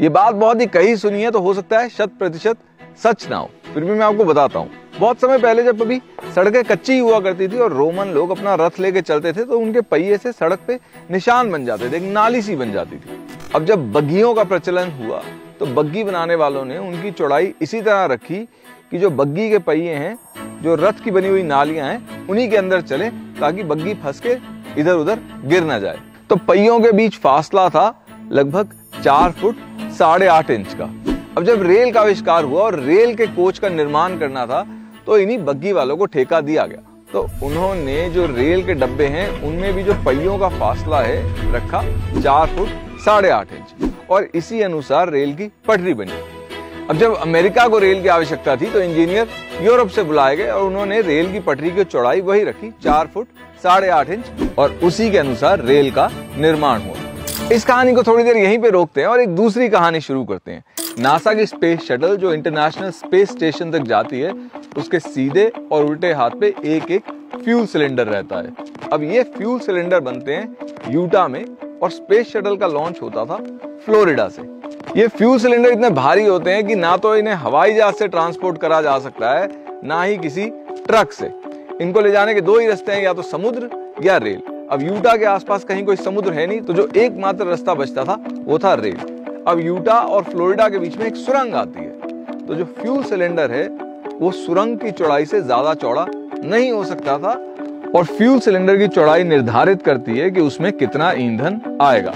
ये बात बहुत ही कही सुनी है, तो हो सकता है 100% सच ना हो, फिर भी मैं आपको बताता हूँ। बहुत समय पहले जब अभी सड़कें कच्ची हुआ करती थी और रोमन लोग अपना रथ लेके चलते थे, तो उनके पहिए से सड़क पे निशान बन जाते थे, एक नाली सी बन जाती थी। अब जब बग्घियों का प्रचलन हुआ तो बग्घी बनाने वालों ने उनकी चौड़ाई इसी तरह रखी कि जो बग्घी के पहिए हैं, जो रथ की बनी हुई नालियां हैं, उन्हीं के अंदर चले, ताकि बग्घी फंस के इधर उधर गिर ना जाए। तो पहियों के बीच फासला था लगभग 4 फुट 8.5 इंच का। अब जब रेल का आविष्कार हुआ और रेल के कोच का निर्माण करना था, तो इन्हीं बग्घी वालों को ठेका दिया गया। तो उन्होंने जो रेल के डब्बे हैं उनमें भी जो पहियों का फासला है रखा 4 फुट 8.5 इंच, और इसी अनुसार रेल की पटरी बनी। अब जब अमेरिका को रेल की आवश्यकता थी तो इंजीनियर यूरोप से बुलाए गए और उन्होंने रेल की पटरी की चौड़ाई वही रखी 4 फुट 8.5 इंच, और उसी के अनुसार रेल का निर्माण हुआ। इस कहानी को थोड़ी देर यहीं पे रोकते हैं और एक दूसरी कहानी शुरू करते हैं। नासा की स्पेस शटल जो इंटरनेशनल स्पेस स्टेशन तक जाती है, उसके सीधे और उल्टे हाथ पे एक एक फ्यूल सिलेंडर रहता है। अब ये फ्यूल सिलेंडर बनते हैं यूटा में, और स्पेस शटल का लॉन्च होता था फ्लोरिडा से। ये फ्यूल सिलेंडर इतने भारी होते हैं कि ना तो इन्हें हवाई जहाज से ट्रांसपोर्ट करा जा सकता है, ना ही किसी ट्रक से। इनको ले जाने के 2 ही रास्ते हैं, या तो समुद्र या रेल। अब यूटा के आसपास कहीं कोई समुद्र है नहीं, तो जो एकमात्र रास्ता बचता था वो था रेल। अब यूटा और फ्लोरिडा के बीच में एक सुरंग आती है, तो जो फ्यूल सिलेंडर है वो सुरंग की चौड़ाई से ज्यादा चौड़ा नहीं हो सकता था, और फ्यूल सिलेंडर की चौड़ाई निर्धारित करती है कि उसमें कितना ईंधन आएगा,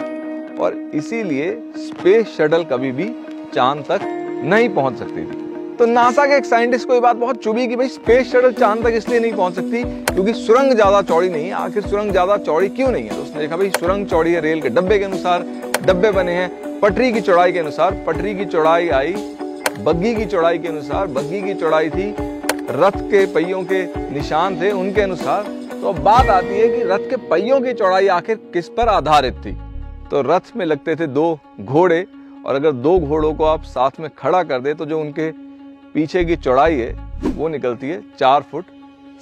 और इसीलिए स्पेस शटल कभी भी चांद तक नहीं पहुंच सकती थी। तो नासा के एक साइंटिस्ट को ये बात बहुत चुभी कि भाई स्पेस शटल चांद तक इसलिए नहीं पहुंच सकती क्योंकि सुरंग ज्यादा चौड़ी नहीं है। आखिर सुरंग ज्यादा चौड़ी क्यों नहीं है? तो उसने देखा भाई सुरंग चौड़ी है रेल के डब्बे के अनुसार, डब्बे बने हैं पटरी की चौड़ाई के अनुसार, पटरी की चौड़ाई आई बग्घी की चौड़ाई के अनुसार, बग्घी की चौड़ाई थी रथ के पहियों के निशान थे उनके अनुसार। तो अब बात आती है कि रथ के पहियों की चौड़ाई आखिर किस पर आधारित थी? तो रथ में लगते थे 2 घोड़े, और अगर 2 घोड़ों को आप साथ में खड़ा कर दे तो जो उनके पीछे की चौड़ाई है वो निकलती है 4 फुट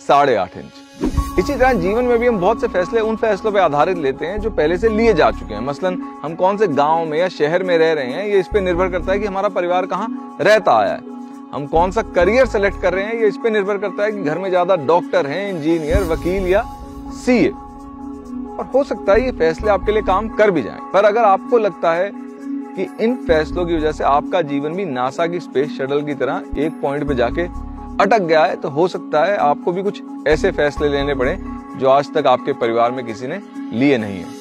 8.5 इंच। इसी तरह जीवन में भी हम बहुत से फैसले उन फैसलों पर आधारित लेते हैं जो पहले से लिए जा चुके हैं। मसलन हम कौन से गांव में या शहर में रह रहे हैं, ये इस पे निर्भर करता है कि हमारा परिवार कहाँ रहता आया है। हम कौन सा करियर सेलेक्ट कर रहे हैं, ये इस पे निर्भर करता है कि घर में ज्यादा डॉक्टर हैं, इंजीनियर, वकील या सीए। और हो सकता है ये फैसले आपके लिए काम कर भी जाएं, पर अगर आपको लगता है कि इन फैसलों की वजह से आपका जीवन भी नासा की स्पेस शटल की तरह एक पॉइंट पे जाके अटक गया है, तो हो सकता है आपको भी कुछ ऐसे फैसले लेने पड़े जो आज तक आपके परिवार में किसी ने लिए नहीं है।